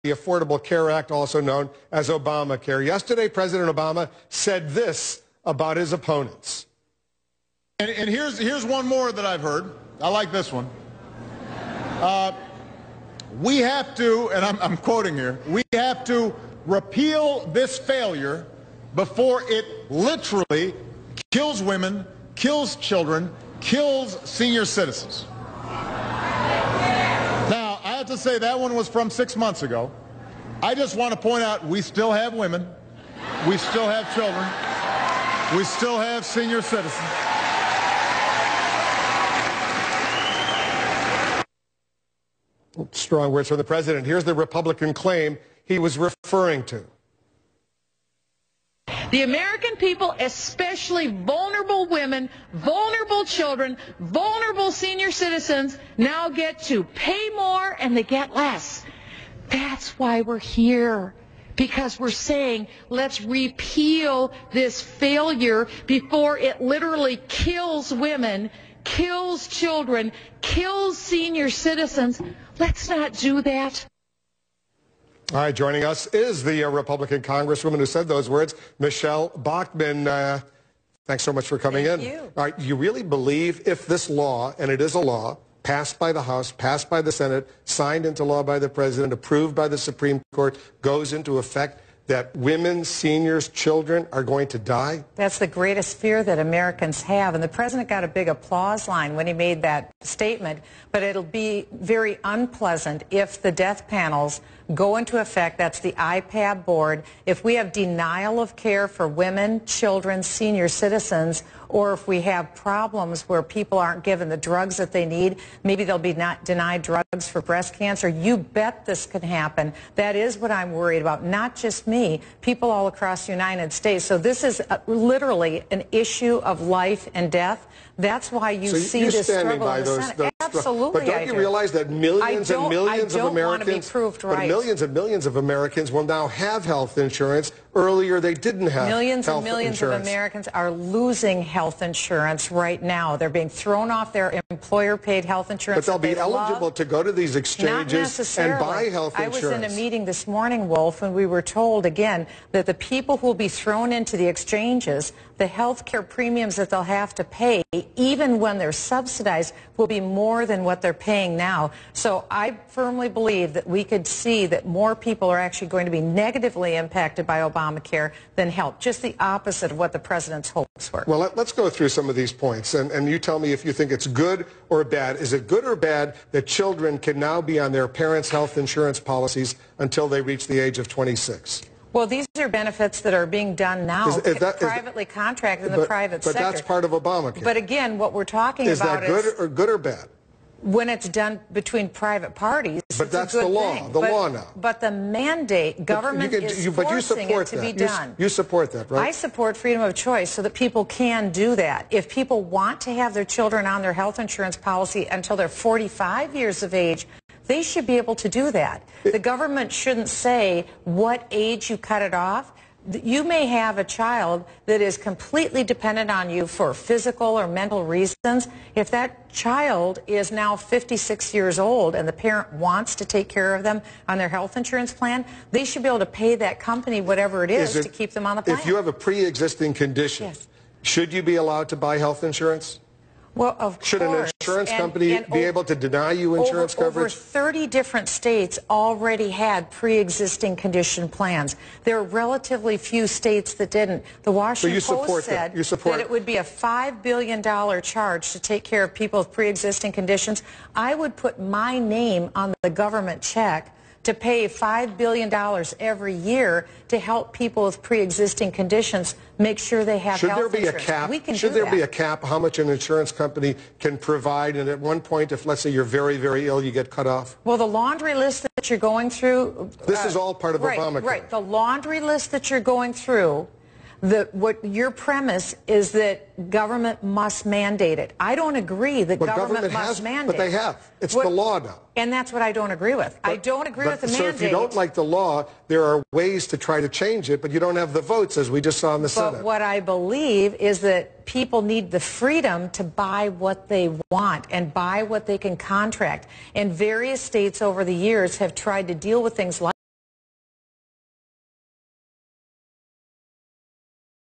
the Affordable Care Act, also known as ObamaCare. Yesterday, President Obama said this about his opponents. And here's one more that I've heard. I like this one. We have to, and I'm quoting here, we have to repeal this failure before it literally kills women, kills children, kills senior citizens. Now, I have to say that one was from 6 months ago. I just want to point out we still have women, we still have children, we still have senior citizens. Strong words from the president. Here's the Republican claim he was referring to. The American people, especially vulnerable women, vulnerable children, vulnerable senior citizens, now get to pay more and they get less. That's why we're here. Because we're saying, let's repeal this failure before it literally kills women, kills children, kills senior citizens. Let's not do that. All right, joining us is the Republican Congresswoman who said those words, Michele Bachmann. Thanks so much for coming in. Thank you. All right, you really believe if this law, and it is a law, passed by the House, passed by the Senate, signed into law by the President, approved by the Supreme Court, goes into effect, that women, seniors, children are going to die? That's the greatest fear that Americans have. And the president got a big applause line when he made that statement. But it'll be very unpleasant if the death panels go into effect. That's the IPAB board. If we have denial of care for women, children, senior citizens, or if we have problems where people aren't given the drugs that they need, maybe they'll be not denied drugs for breast cancer. You bet this can happen. That is what I'm worried about, not just me, people all across the United States. So this is literally an issue of life and death. That's why you see this struggle in the Senate. Absolutely, but don't you realize that millions and millions of Americans, right. Millions and millions of Americans will now have health insurance? Earlier, they didn't have millions health and millions insurance. of Americans are losing health insurance right now. They're being thrown off their employer-paid health insurance. But they'll be eligible to go to these exchanges and buy health insurance. I was in a meeting this morning, Wolf, and we were told again that the people who will be thrown into the exchanges, the health care premiums that they'll have to pay, even when they're subsidized, will be more than what they're paying now. So I firmly believe that we could see that more people are actually going to be negatively impacted by ObamaCare than help. Just the opposite of what the president's hopes were. Well, let's go through some of these points, and you tell me if you think it's good or bad. Is it good or bad that children can now be on their parents' health insurance policies until they reach the age of 26? Well, these are benefits that are being done now, privately contracted in the private sector. But that's part of Obamacare. But again, what we're talking about is that good or bad? When it's done between private parties, but that's the law. thing. Law now. But the mandate, government is forcing it to be done. You support that, right? I support freedom of choice so that people can do that. If people want to have their children on their health insurance policy until they're 45 years of age, they should be able to do that. The government shouldn't say what age you cut it off. You may have a child that is completely dependent on you for physical or mental reasons. If that child is now 56 years old and the parent wants to take care of them on their health insurance plan, they should be able to pay that company whatever it is to keep them on the plan. If you have a pre-existing condition, yes, should you be allowed to buy health insurance? Well, of course. Should an insurance company be able to deny you insurance coverage? Over 30 different states already had pre-existing condition plans. There are relatively few states that didn't. The Washington Post said that it would be a $5 billion charge to take care of people with pre-existing conditions. I would put my name on the government check to pay $5 billion every year to help people with pre-existing conditions make sure they have health insurance. Should there be a cap how much an insurance company can provide, and at one point, if let's say you're very, very ill, you get cut off? Well, the laundry list that you're going through... This is all part of Obamacare. Right, the laundry list that you're going through, what your premise is that government must mandate it. I don't agree that government must mandate it. But they have. It's the law now. And that's what I don't agree with. I don't agree with the mandate. So if you don't like the law, there are ways to try to change it, but you don't have the votes, as we just saw in the Senate. But what I believe is that people need the freedom to buy what they want and buy what they can contract. And various states over the years have tried to deal with things like